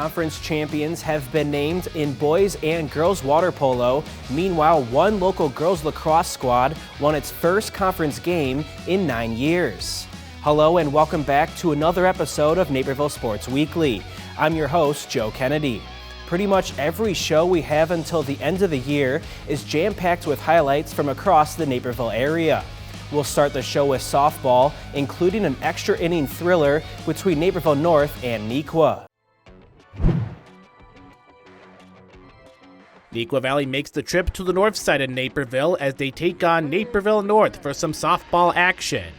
conference champions have been named in boys and girls water polo. Meanwhile, one local girls lacrosse squad won its first conference game in 9 years. Hello and welcome back to another episode of Naperville Sports Weekly. I'm your host, Joe Kennedy. Pretty much every show we have until the end of the year is jam-packed with highlights from across the Naperville area. We'll start the show with softball, including an extra inning thriller between Naperville North and Neuqua. Metea Valley makes the trip to the north side of Naperville as they take on Naperville North for some softball action.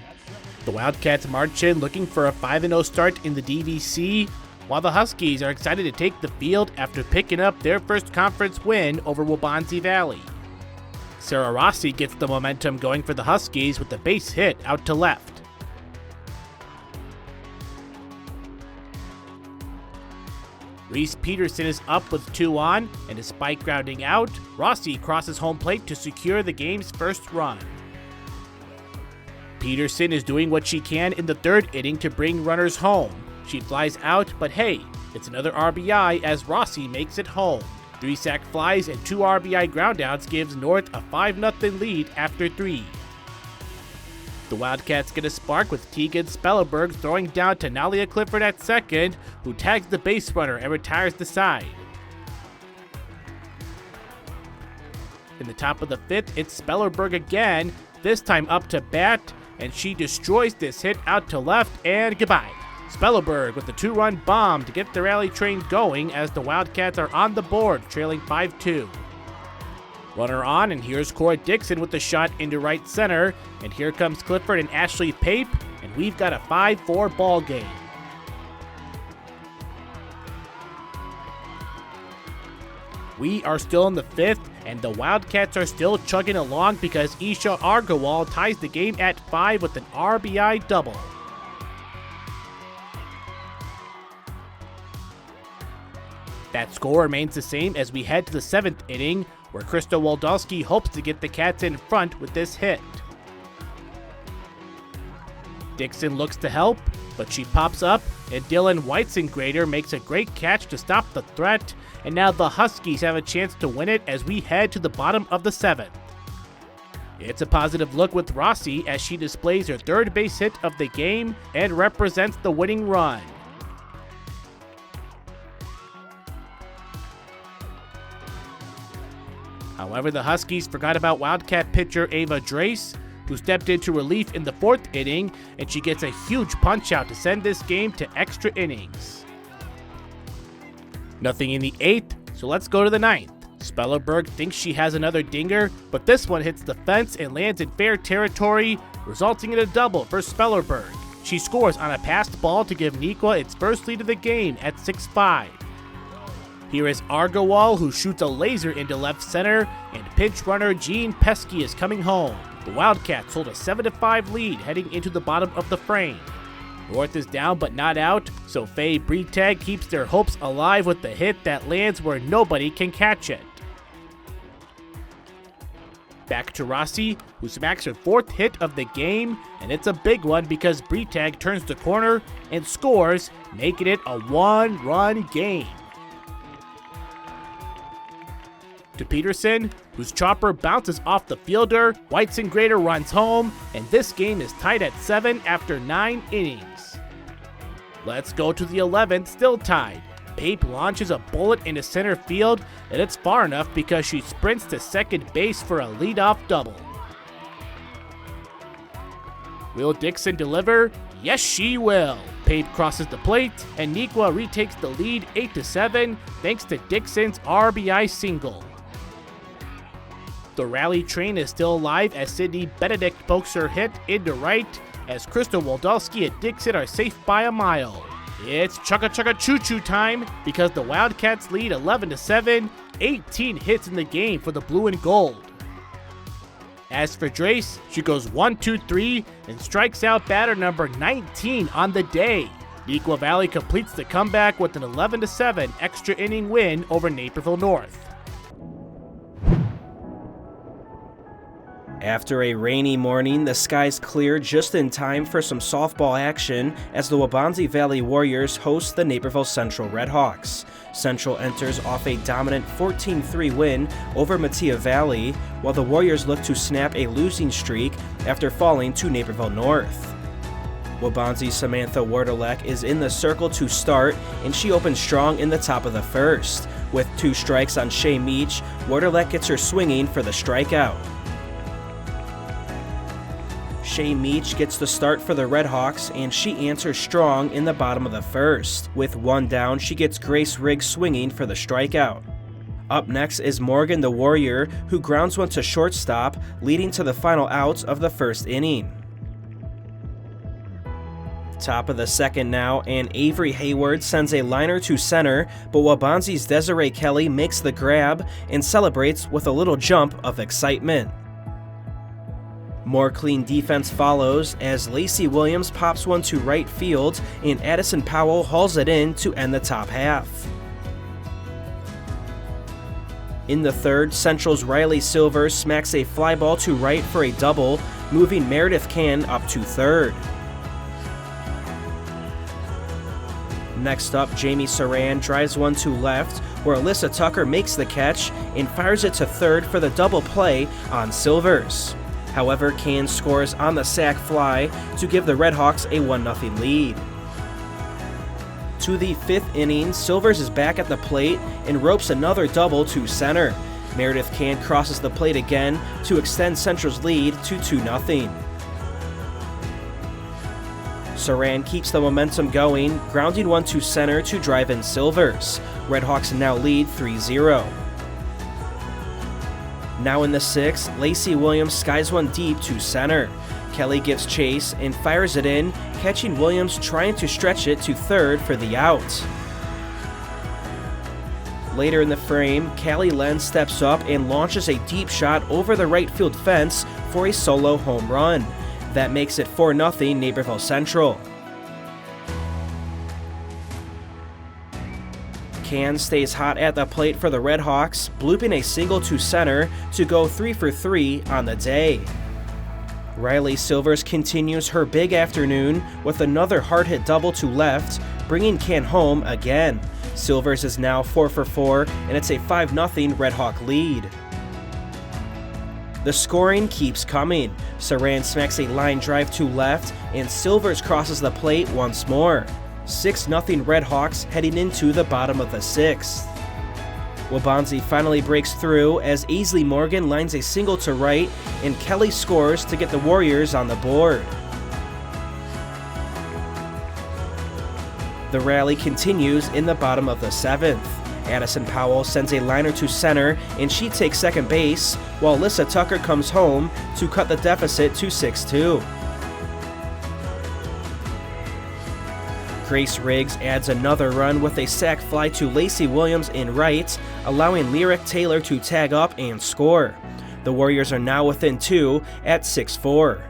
The Wildcats march in looking for a 5-0 start in the DVC, while the Huskies are excited to take the field after picking up their first conference win over Metea Valley. Sarah Rossi gets the momentum going for the Huskies with a base hit out to left. Reese Peterson is up with 2 on, and despite grounding out, Rossi crosses home plate to secure the game's first run. Peterson is doing what she can in the third inning to bring runners home. She flies out, but hey, it's another RBI as Rossi makes it home. 3 sac flies and 2 RBI groundouts gives North a 5-0 lead after 3. The Wildcats get a spark with Tegan Spellerberg throwing down to Nalia Clifford at second, who tags the base runner and retires the side. In the top of the 5th, it's Spellerberg again, this time up to bat, and she destroys this hit out to left and goodbye. Spellerberg with the 2-run bomb to get the rally train going as the Wildcats are on the board, trailing 5-2. Runner on, and here's Cora Dixon with the shot into right center, and here comes Clifford and Ashley Pape, and we've got a 5-4 ball game. We are still in the 5th, and the Wildcats are still chugging along because Isha Argawal ties the game at 5 with an RBI double. That score remains the same as we head to the 7th inning, where Krista Waldowski hopes to get the Cats in front with this hit. Dixon looks to help, but she pops up, and Dylan Weitzengrader makes a great catch to stop the threat, and now the Huskies have a chance to win it as we head to the bottom of the 7th. It's a positive look with Rossi as she displays her third base hit of the game and represents the winning run. However, the Huskies forgot about Wildcat pitcher Ava Drace, who stepped into relief in the 4th inning, and she gets a huge punch-out to send this game to extra innings. Nothing in the 8th, so let's go to the 9th. Spellerberg thinks she has another dinger, but this one hits the fence and lands in fair territory, resulting in a double for Spellerberg. She scores on a passed ball to give Neuqua its first lead of the game at 6-5. Here is Argawal, who shoots a laser into left center, and pinch runner Jean Pesky is coming home. The Wildcats hold a 7-5 lead heading into the bottom of the frame. North is down but not out, so Faye Breitag keeps their hopes alive with the hit that lands where nobody can catch it. Back to Rossi, who smacks her 4th hit of the game, and it's a big one because Breitag turns the corner and scores, making it a 1-run game. To Peterson, whose chopper bounces off the fielder, Weitzengrader runs home, and this game is tied at 7 after 9 innings. Let's go to the 11th, still tied. Pape launches a bullet into center field, and it's far enough because she sprints to second base for a leadoff double. Will Dixon deliver? Yes, she will. Pape crosses the plate, and Neuqua retakes the lead 8-7 thanks to Dixon's RBI single. The rally train is still alive as Sydney Benedict pokes her hit into right as Krista Waldowski and Dixon are safe by a mile. It's chugga-chugga-choo-choo time because the Wildcats lead 11-7, 18 hits in the game for the blue and gold. As for Drace, she goes 1-2-3 and strikes out batter number 19 on the day. Metea Valley completes the comeback with an 11-7 extra inning win over Naperville North. After a rainy morning, the skies clear just in time for some softball action as the Wabansie Valley Warriors host the Naperville Central Redhawks. Central enters off a dominant 14-3 win over Metea Valley, while the Warriors look to snap a losing streak after falling to Naperville North. Wabansie's Samantha Wardelek is in the circle to start, and she opens strong in the top of the first. With 2 strikes on Shay Meach, Wardelek gets her swinging for the strikeout. Shay Meach gets the start for the Redhawks, and she answers strong in the bottom of the first. With 1 down, she gets Grace Riggs swinging for the strikeout. Up next is Morgan the Warrior, who grounds one to shortstop, leading to the final outs of the first inning. Top of the second now, and Avery Hayward sends a liner to center, but Wabansie's Desiree Kelly makes the grab and celebrates with a little jump of excitement. More clean defense follows as Lacey Williams pops one to right field and Addison Powell hauls it in to end the top half. In the third, Central's Riley Silver smacks a fly ball to right for a double, moving Meredith Can up to third. Next up, Jamie Saran drives one to left, where Alyssa Tucker makes the catch and fires it to third for the double play on Silvers. However, Can scores on the sac fly to give the Redhawks a 1-0 lead. To the 5th inning, Silvers is back at the plate and ropes another double to center. Meredith Can crosses the plate again to extend Central's lead to 2-0. Saran keeps the momentum going, grounding one to center to drive in Silvers. Redhawks now lead 3-0. Now in the 6th, Lacey Williams skies one deep to center. Kelly gives chase and fires it in, catching Williams trying to stretch it to third for the out. Later in the frame, Callie Len steps up and launches a deep shot over the right field fence for a solo home run. That makes it 4-0 Naperville Central. Can stays hot at the plate for the Redhawks, blooping a single to center to go 3 for 3 on the day. Riley Silvers continues her big afternoon with another hard-hit double to left, bringing Can home again. Silvers is now 4 for 4, and it's a 5-0 Redhawk lead. The scoring keeps coming. Saran smacks a line drive to left, and Silvers crosses the plate once more. 6-0 Redhawks heading into the bottom of the 6th. Wabansie finally breaks through as Aisley Morgan lines a single to right, and Kelly scores to get the Warriors on the board. The rally continues in the bottom of the 7th. Addison Powell sends a liner to center, and she takes second base, while Alyssa Tucker comes home to cut the deficit to 6-2. Grace Riggs adds another run with a sac fly to Lacey Williams in right, allowing Lyric Taylor to tag up and score. The Warriors are now within 2 at 6-4.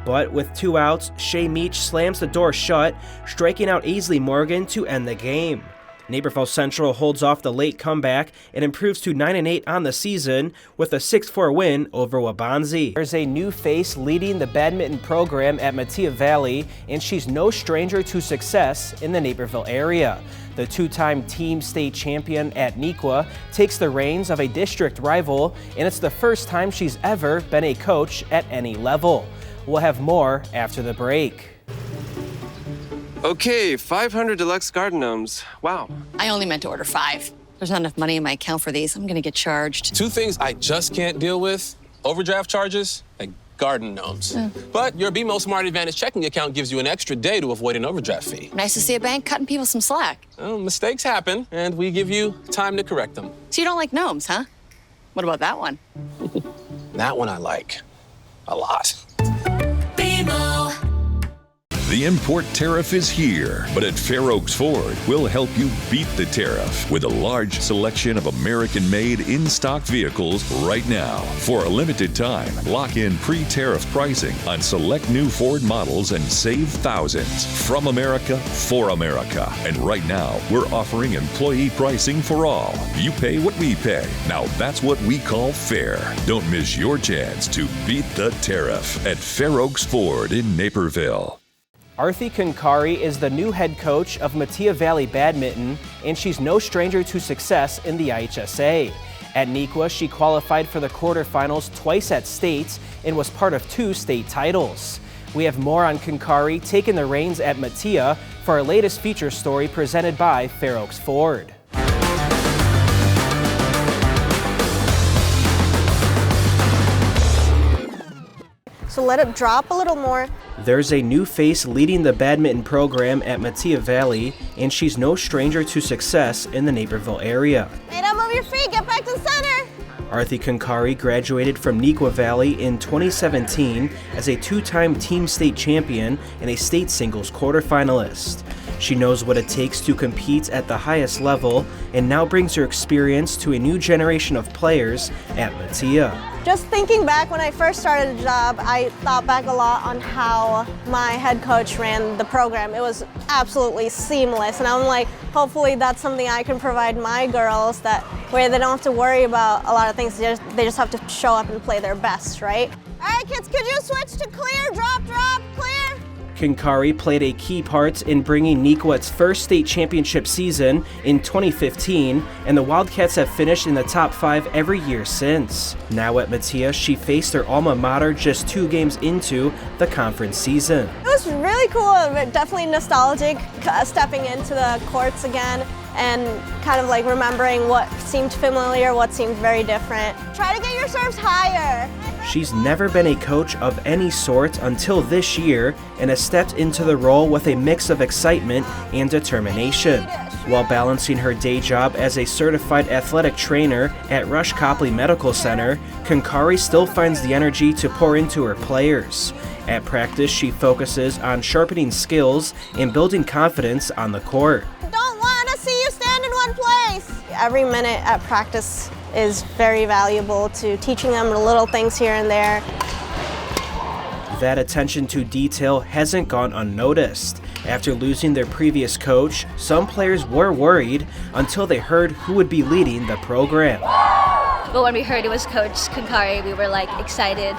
But with 2 outs, Shay Meach slams the door shut, striking out Aisley Morgan to end the game. Naperville Central holds off the late comeback and improves to 9-8 on the season with a 6-4 win over Wabansie. There's a new face leading the badminton program at Metea Valley, and she's no stranger to success in the Naperville area. The 2-time team state champion at Neuqua takes the reins of a district rival, and it's the first time she's ever been a coach at any level. We'll have more after the break. Okay, 500 deluxe garden gnomes. Wow. I only meant to order 5. There's not enough money in my account for these. I'm gonna get charged. 2 things I just can't deal with: overdraft charges and garden gnomes. But your BMO Smart Advantage checking account gives you an extra day to avoid an overdraft fee. Nice to see a bank cutting people some slack. Well, mistakes happen, and we give you time to correct them. So you don't like gnomes, huh? What about that one? That one I like a lot. The import tariff is here, but at Fair Oaks Ford, we'll help you beat the tariff with a large selection of American-made in-stock vehicles right now. For a limited time, lock in pre-tariff pricing on select new Ford models and save thousands. From America, for America. And right now, we're offering employee pricing for all. You pay what we pay. Now that's what we call fair. Don't miss your chance to beat the tariff at Fair Oaks Ford in Naperville. Arthi Cunkari is the new head coach of Metea Valley Badminton, and she's no stranger to success in the IHSA. At Neuqua, she qualified for the quarterfinals twice at states and was part of 2 state titles. We have more on Cunkari taking the reins at Metea for our latest feature story presented by Fair Oaks Ford. So let it drop a little more. There's a new face leading the badminton program at Metea Valley, and she's no stranger to success in the Naperville area. Hey, don't move your feet, get back to center. Arthi Cunkari graduated from Neuqua Valley in 2017 as a 2-time team state champion and a state singles quarterfinalist. She knows what it takes to compete at the highest level and now brings her experience to a new generation of players at Metea. Just thinking back when I first started the job, I thought back a lot on how my head coach ran the program. It was absolutely seamless, and I'm like, hopefully that's something I can provide my girls, that where they don't have to worry about a lot of things, they just have to show up and play their best, right? All right, kids, could you switch to clear, drop, clear? Cunkari played a key part in bringing Neuqua its first state championship season in 2015, and the Wildcats have finished in the top 5 every year since. Now at Metea, she faced her alma mater just 2 games into the conference season. It was really cool, but definitely nostalgic, stepping into the courts again and kind of like remembering what seemed familiar, what seemed very different. Try to get your serves higher. She's never been a coach of any sort until this year and has stepped into the role with a mix of excitement and determination. While balancing her day job as a certified athletic trainer at Rush Copley Medical Center, Cunkari still finds the energy to pour into her players. At practice, she focuses on sharpening skills and building confidence on the court. Don't want to see you stand in one place. Every minute at practice is very valuable to teaching them the little things here and there. That attention to detail hasn't gone unnoticed. After losing their previous coach, some players were worried until they heard who would be leading the program. But when we heard it was Coach Cunkari, we were like excited,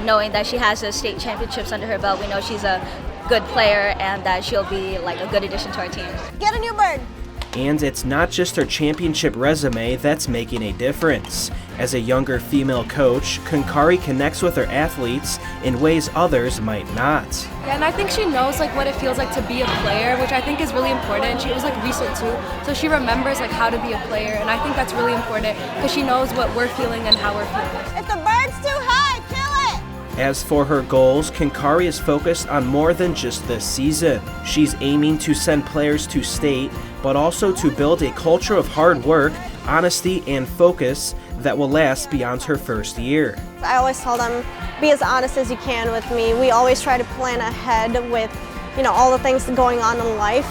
knowing that she has the state championships under her belt. We know she's a good player and that she'll be like a good addition to our team. Get a new bird. And it's not just her championship resume that's making a difference. As a younger female coach, Cunkari connects with her athletes in ways others might not. Yeah, and I think she knows like what it feels like to be a player, which I think is really important. She was like recent too, so she remembers like how to be a player, and I think that's really important because she knows what we're feeling and how we're feeling. If the bird's too high, kill it! As for her goals, Cunkari is focused on more than just this season. She's aiming to send players to state, but also to build a culture of hard work, honesty, and focus that will last beyond her first year. I always tell them, be as honest as you can with me. We always try to plan ahead with, all the things going on in life.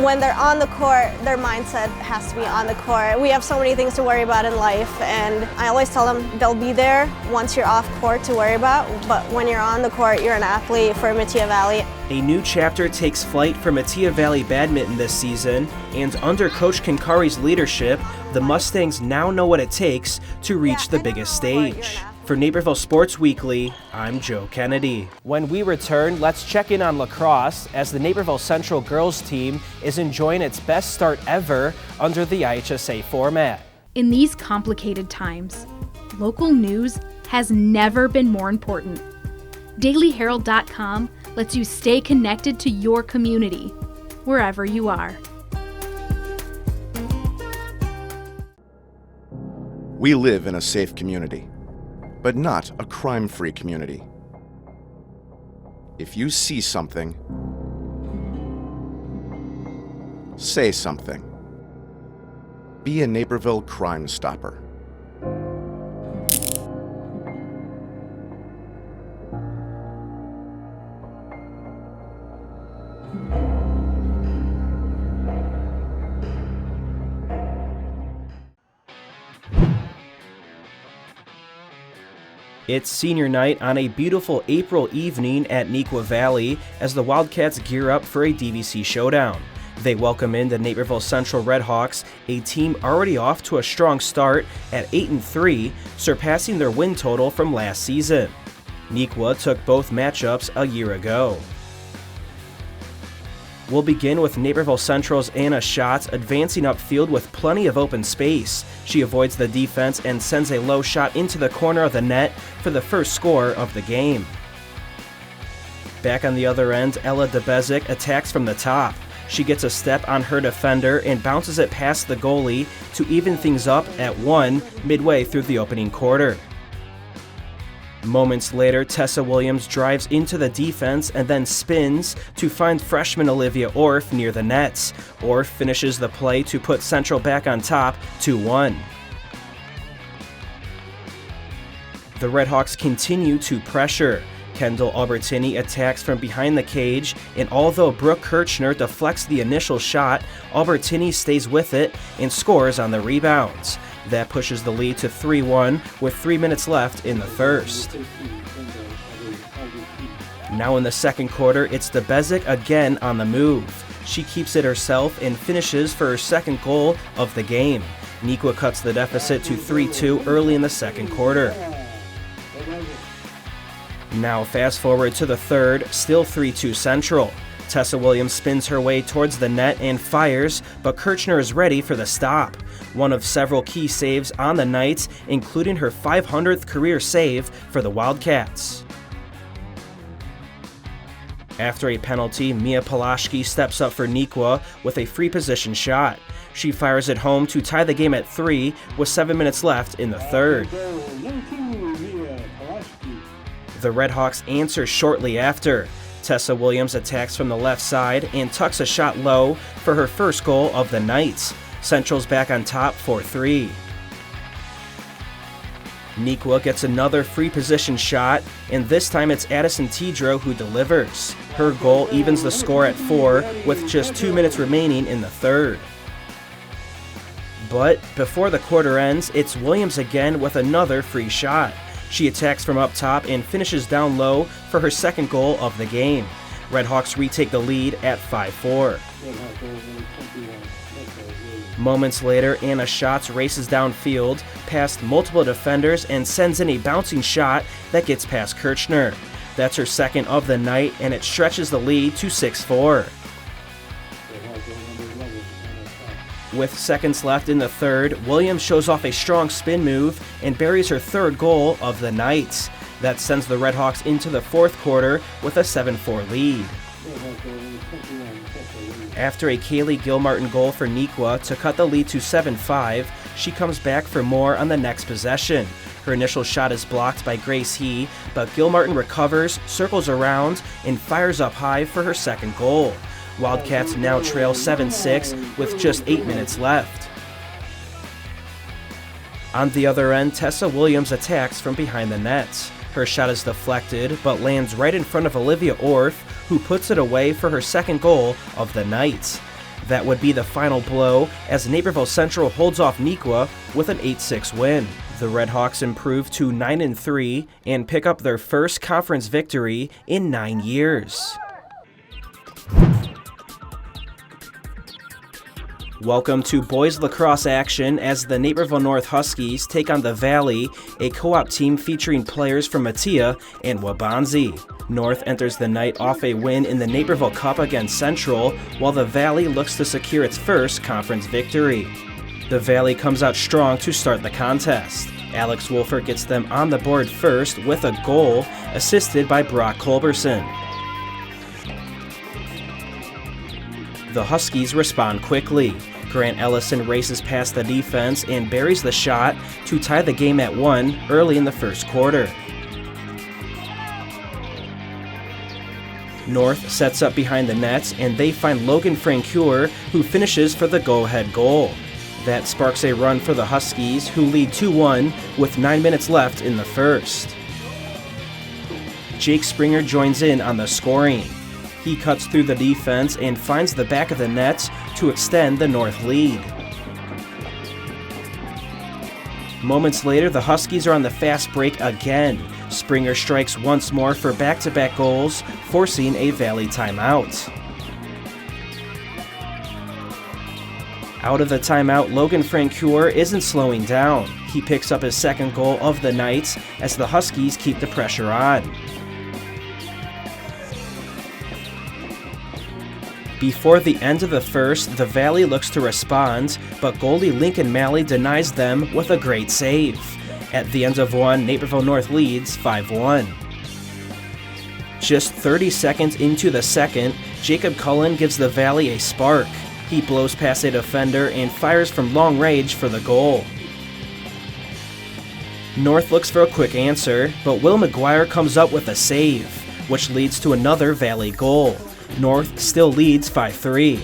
When they're on the court, their mindset has to be on the court. We have so many things to worry about in life, and I always tell them they'll be there once you're off court to worry about, but when you're on the court, you're an athlete for Metea Valley. A new chapter takes flight for Metea Valley Badminton this season, and under Coach Cunkari's leadership, the Mustangs now know what it takes to reach the biggest stage. For Naperville Sports Weekly, I'm Joe Kennedy. When we return, let's check in on lacrosse as the Naperville Central girls team is enjoying its best start ever under the IHSA format. In these complicated times, local news has never been more important. DailyHerald.com lets you stay connected to your community, wherever you are. We live in a safe community, but not a crime-free community. If you see something, say something. Be a Naperville Crime Stopper. It's senior night on a beautiful April evening at Neuqua Valley as the Wildcats gear up for a DVC showdown. They welcome in the Naperville Central Redhawks, a team already off to a strong start at 8-3, surpassing their win total from last season. Neuqua took both matchups a year ago. We'll begin with Naperville Central's Anna Schatz advancing upfield with plenty of open space. She avoids the defense and sends a low shot into the corner of the net for the first score of the game. Back on the other end, Ella DeBezic attacks from the top. She gets a step on her defender and bounces it past the goalie to even things up at 1 midway through the opening quarter. Moments later, Tessa Williams drives into the defense and then spins to find freshman Olivia Orff near the nets. Orff finishes the play to put Central back on top 2-1. The Redhawks continue to pressure. Kendall Albertini attacks from behind the cage, and although Brooke Kirchner deflects the initial shot, Albertini stays with it and scores on the rebounds. That pushes the lead to 3-1 with 3 minutes left in the first. Now in the second quarter, it's DeBezic again on the move. She keeps it herself and finishes for her second goal of the game. Neuqua cuts the deficit to 3-2 early in the second quarter. Now fast forward to the third, still 3-2 Central. Tessa Williams spins her way towards the net and fires, but Kirchner is ready for the stop. One of several key saves on the night, including her 500th career save for the Wildcats. After a penalty, Mia Palashki steps up for Neuqua with a free position shot. She fires it home to tie the game at 3 with 7 minutes left in the third. The Redhawks answer shortly after. Tessa Williams attacks from the left side and tucks a shot low for her first goal of the night. Central's back on top 4-3. Neuqua gets another free position shot, and this time it's Addison Tidrow who delivers. Her goal evens the score at 4 with just 2 minutes remaining in the third. But before the quarter ends, it's Williams again with another free shot. She attacks from up top and finishes down low for her second goal of the game. Redhawks retake the lead at 5-4. Moments later, Anna Schatz races downfield, past multiple defenders, and sends in a bouncing shot that gets past Kirchner. That's her second of the night, and it stretches the lead to 6-4. With seconds left in the third, Williams shows off a strong spin move and buries her third goal of the night. That sends the Redhawks into the fourth quarter with a 7-4 lead. After a Kaylee Gilmartin goal for Neuqua to cut the lead to 7-5, she comes back for more on the next possession. Her initial shot is blocked by Grace He, but Gilmartin recovers, circles around, and fires up high for her second goal. Wildcats now trail 7-6 with just 8 minutes left. On the other end, Tessa Williams attacks from behind the nets. Her shot is deflected, but lands right in front of Olivia Orff, who puts it away for her second goal of the night. That would be the final blow as Naperville Central holds off Neuqua with an 8-6 win. The Redhawks improve to 9-3 and pick up their first conference victory in 9 years. Welcome to boys lacrosse action as the Naperville North Huskies take on the Valley, a co-op team featuring players from Metea and Wabanzi. North enters the night off a win in the Naperville Cup against Central, while the Valley looks to secure its first conference victory. The Valley comes out strong to start the contest. Alex Wolfert gets them on the board first with a goal, assisted by Brock Culberson. The Huskies respond quickly. Grant Ellison races past the defense and buries the shot to tie the game at 1 early in the first quarter. North sets up behind the nets and they find Logan Francoeur, who finishes for the go-ahead goal. That sparks a run for the Huskies, who lead 2-1 with 9 minutes left in the first. Jake Springer joins in on the scoring. He cuts through the defense and finds the back of the net to extend the North lead. Moments later, the Huskies are on the fast break again. Springer strikes once more for back-to-back goals, forcing a Valley timeout. Out of the timeout, Logan Francoeur isn't slowing down. He picks up his second goal of the night as the Huskies keep the pressure on. Before the end of the first, the Valley looks to respond, but goalie Lincoln Malley denies them with a great save. At the end of one, Naperville North leads 5-1. Just 30 seconds into the second, Jacob Cullen gives the Valley a spark. He blows past a defender and fires from long range for the goal. North looks for a quick answer, but Will McGuire comes up with a save, which leads to another Valley goal. North still leads 5-3.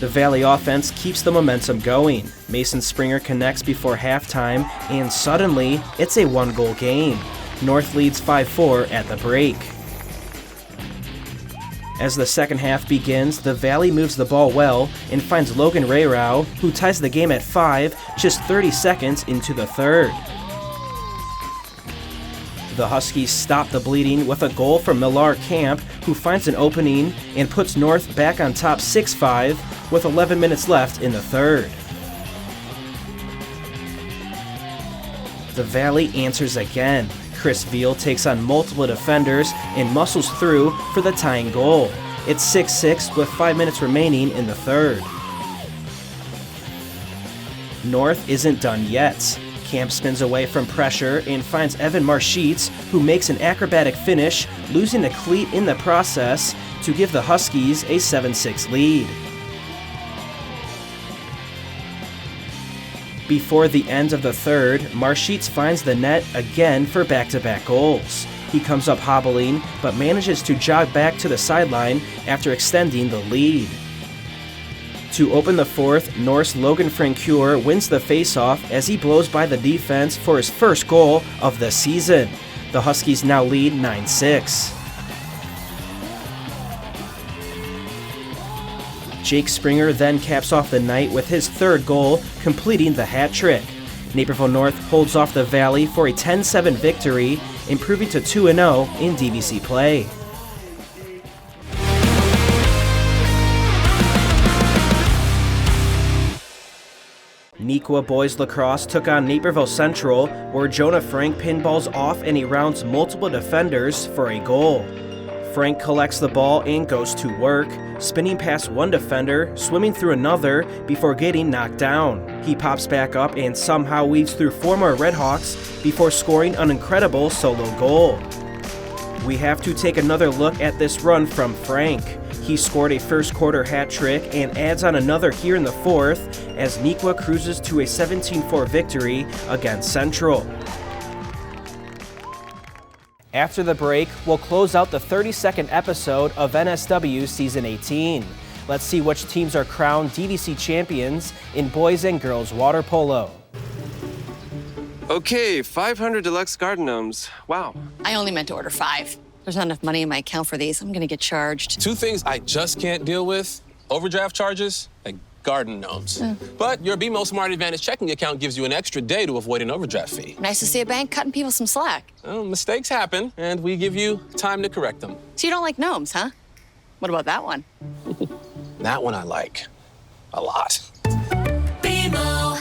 The Valley offense keeps the momentum going. Mason Springer connects before halftime, and suddenly, it's a one-goal game. North leads 5-4 at the break. As the second half begins, the Valley moves the ball well and finds Logan Rayrau, who ties the game at 5 just 30 seconds into the third. The Huskies stop the bleeding with a goal from Millar Camp, who finds an opening and puts North back on top 6-5 with 11 minutes left in the third. The Valley answers again. Chris Veal takes on multiple defenders and muscles through for the tying goal. It's 6-6 with 5 minutes remaining in the third. North isn't done yet. Camp spins away from pressure and finds Evan Marshitz, who makes an acrobatic finish, losing a cleat in the process to give the Huskies a 7-6 lead. Before the end of the third, Marshitz finds the net again for back-to-back goals. He comes up hobbling, but manages to jog back to the sideline after extending the lead. To open the fourth, North's Logan Francoeur wins the faceoff as he blows by the defense for his first goal of the season. The Huskies now lead 9-6. Jake Springer then caps off the night with his third goal, completing the hat trick. Naperville North holds off the Valley for a 10-7 victory, improving to 2-0 in DVC play. Neuqua boys lacrosse took on Naperville Central, where Jonah Frank pinballs off and he rounds multiple defenders for a goal. Frank collects the ball and goes to work, spinning past one defender, swimming through another before getting knocked down. He pops back up and somehow weaves through 4 more Redhawks before scoring an incredible solo goal. We have to take another look at this run from Frank. He scored a first quarter hat trick and adds on another here in the fourth as Neuqua cruises to a 17-4 victory against Central. After the break, we'll close out the 32nd episode of NSW Season 18. Let's see which teams are crowned DVC champions in boys and girls water polo. Okay, 500 deluxe garden gnomes. Wow. I only meant to order 5. There's not enough money in my account for these. I'm gonna get charged. 2 things I just can't deal with: overdraft charges and garden gnomes. But your BMO Smart Advantage checking account gives you an extra day to avoid an overdraft fee. Nice to see a bank cutting people some slack. Well, mistakes happen, and we give you time to correct them. So you don't like gnomes, huh? What about that one? That one I like a lot. BMO.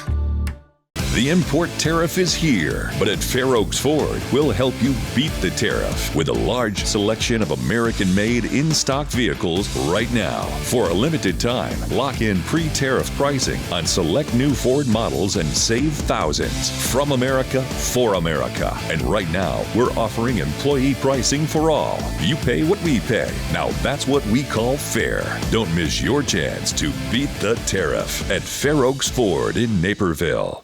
The import tariff is here, but at Fair Oaks Ford, we'll help you beat the tariff with a large selection of American-made in-stock vehicles right now. For a limited time, lock in pre-tariff pricing on select new Ford models and save thousands. From America, for America. And right now, we're offering employee pricing for all. You pay what we pay. Now that's what we call fair. Don't miss your chance to beat the tariff at Fair Oaks Ford in Naperville.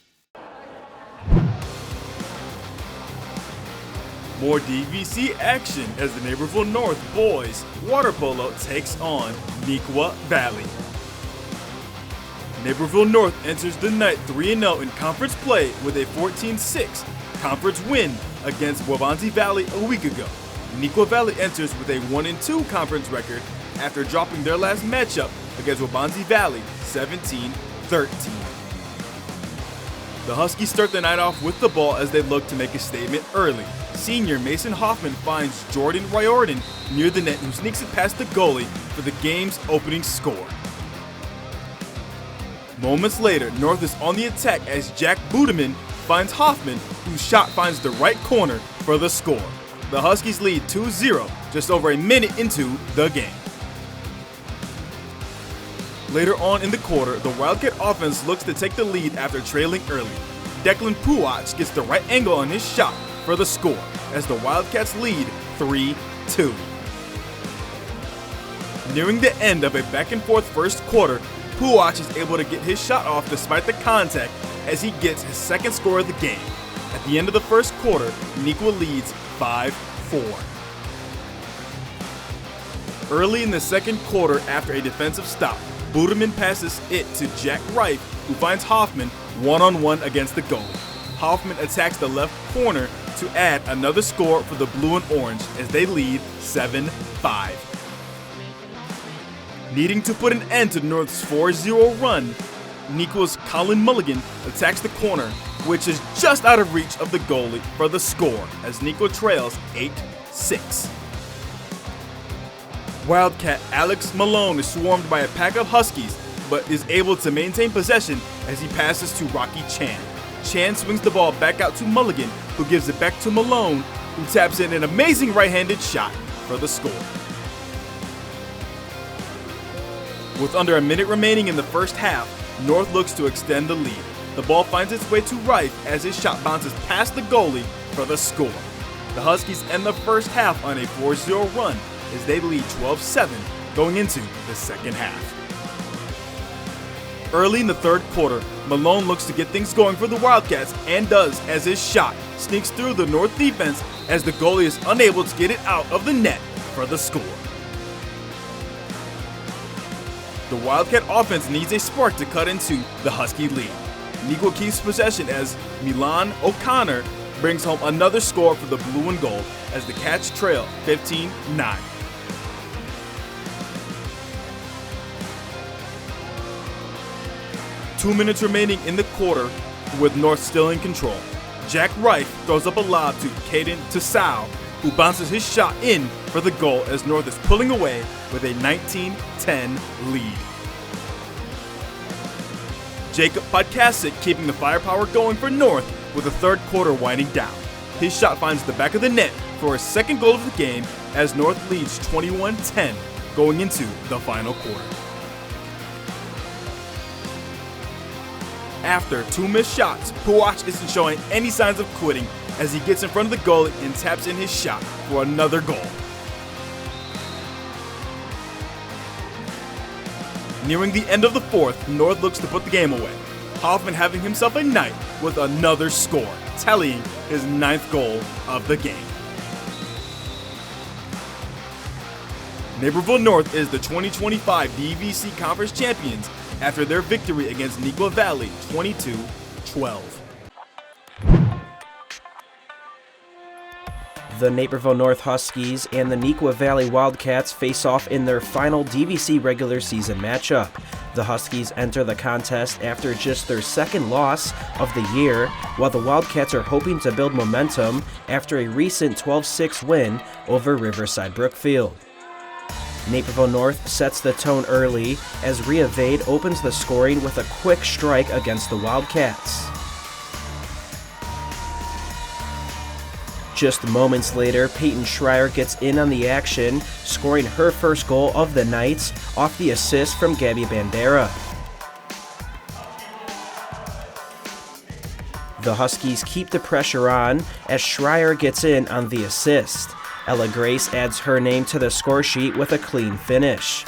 More DVC action as the Naperville North boys water polo takes on Neuqua Valley. Naperville North enters the night 3-0 in conference play with a 14-6 conference win against Wabanzi Valley a week ago. Neuqua Valley enters with a 1-2 conference record after dropping their last matchup against Wabanzi Valley 17-13. The Huskies start the night off with the ball as they look to make a statement early. Senior Mason Hoffman finds Jordan Riordan near the net, who sneaks it past the goalie for the game's opening score. Moments later, North is on the attack as Jack Budeman finds Hoffman, whose shot finds the right corner for the score. The Huskies lead 2-0 just over a minute into the game. Later on in the quarter, the Wildcat offense looks to take the lead after trailing early. Declan Puwach gets the right angle on his shot for the score as the Wildcats lead 3-2. Nearing the end of a back-and-forth first quarter, Puwach is able to get his shot off despite the contact as he gets his second score of the game. At the end of the first quarter, Neuqua leads 5-4. Early in the second quarter, after a defensive stop, Budeman passes it to Jack Wright, who finds Hoffman one-on-one against the goalie. Hoffman attacks the left corner to add another score for the Blue and Orange as they lead 7-5. Needing to put an end to North's 4-0 run, Neuqua's Colin Mulligan attacks the corner, which is just out of reach of the goalie for the score as Neuqua trails 8-6. Wildcat Alex Malone is swarmed by a pack of Huskies, but is able to maintain possession as he passes to Rocky Chan. Chan swings the ball back out to Mulligan, who gives it back to Malone, who taps in an amazing right-handed shot for the score. With under a minute remaining in the first half, North looks to extend the lead. The ball finds its way to Wright as his shot bounces past the goalie for the score. The Huskies end the first half on a 4-0 run as they lead 12-7 going into the second half. Early in the third quarter, Malone looks to get things going for the Wildcats and does as his shot sneaks through the North defense as the goalie is unable to get it out of the net for the score. The Wildcat offense needs a spark to cut into the Husky lead. Neuqua keeps possession as Milan O'Connor brings home another score for the Blue and Gold as the Cats trail 15-9. Two minutes remaining in the quarter with North still in control. Jack Wright throws up a lob to Caden Tassau, who bounces his shot in for the goal as North is pulling away with a 19-10 lead. Jacob Podkasic keeping the firepower going for North with the third quarter winding down. His shot finds the back of the net for his second goal of the game as North leads 21-10 going into the final quarter. After two missed shots, Puwach isn't showing any signs of quitting as he gets in front of the goalie and taps in his shot for another goal. Nearing the end of the fourth, North looks to put the game away. Hoffman having himself a night with another score, tallying his 9th goal of the game. Naperville North is the 2025 DVC Conference champions after their victory against Metea Valley 22-12. The Naperville North Huskies and the Neuqua Valley Wildcats face off in their final DVC regular season matchup. The Huskies enter the contest after just their second loss of the year, while the Wildcats are hoping to build momentum after a recent 12-6 win over Riverside Brookfield. Naperville North sets the tone early as Rhea Vade opens the scoring with a quick strike against the Wildcats. Just moments later, Peyton Schreier gets in on the action, scoring her first goal of the night off the assist from Gabby Bandera. The Huskies keep the pressure on as Schreier gets in on the assist. Ella Grace adds her name to the score sheet with a clean finish.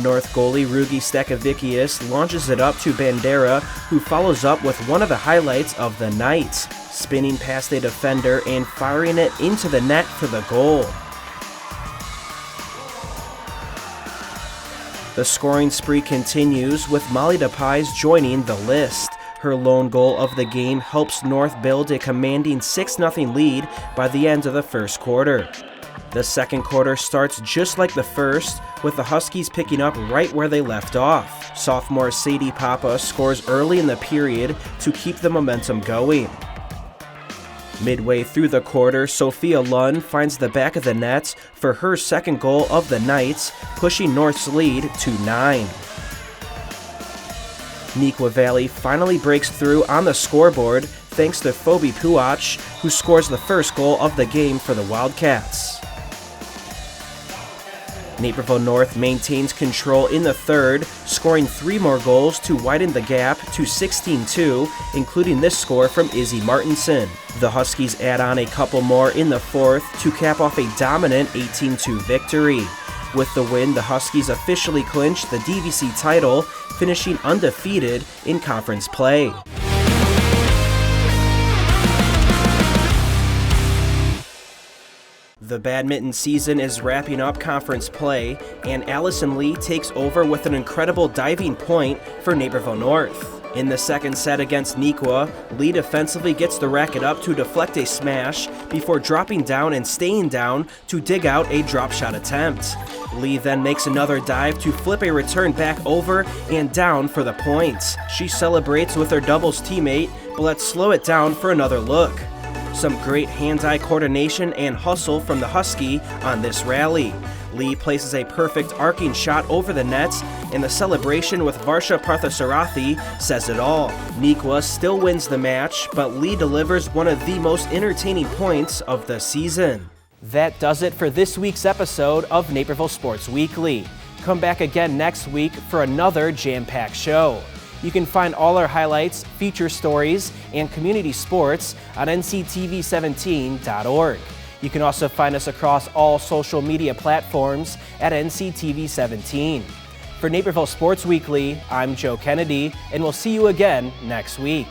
North goalie Rugi Stakavicius launches it up to Bandera, who follows up with one of the highlights of the night, spinning past a defender and firing it into the net for the goal. The scoring spree continues with Molly DePies joining the list. Her lone goal of the game helps North build a commanding 6-0 lead by the end of the first quarter. The second quarter starts just like the first, with the Huskies picking up right where they left off. Sophomore Sadie Papa scores early in the period to keep the momentum going. Midway through the quarter, Sophia Lunn finds the back of the net for her second goal of the night, pushing North's lead to 9. Neuqua Valley finally breaks through on the scoreboard thanks to Phoebe Puach, who scores the first goal of the game for the Wildcats. Naperville North maintains control in the third, scoring 3 more goals to widen the gap to 16-2, including this score from Izzy Martinson. The Huskies add on a couple more in the fourth to cap off a dominant 18-2 victory. With the win, the Huskies officially clinched the DVC title, finishing undefeated in conference play. The badminton season is wrapping up conference play, and Allison Lee takes over with an incredible diving point for Naperville North. In the second set against Neuqua, Lee defensively gets the racket up to deflect a smash before dropping down and staying down to dig out a drop shot attempt. Lee then makes another dive to flip a return back over and down for the point. She celebrates with her doubles teammate, but let's slow it down for another look. Some great hand-eye coordination and hustle from the Husky on this rally. Lee places a perfect arcing shot over the net, and the celebration with Varsha Parthasarathi says it all. Neuqua still wins the match, but Lee delivers one of the most entertaining points of the season. That does it for this week's episode of Naperville Sports Weekly. Come back again next week for another jam-packed show. You can find all our highlights, feature stories, and community sports on nctv17.org. You can also find us across all social media platforms at NCTV17. For Naperville Sports Weekly, I'm Joe Kennedy, and we'll see you again next week.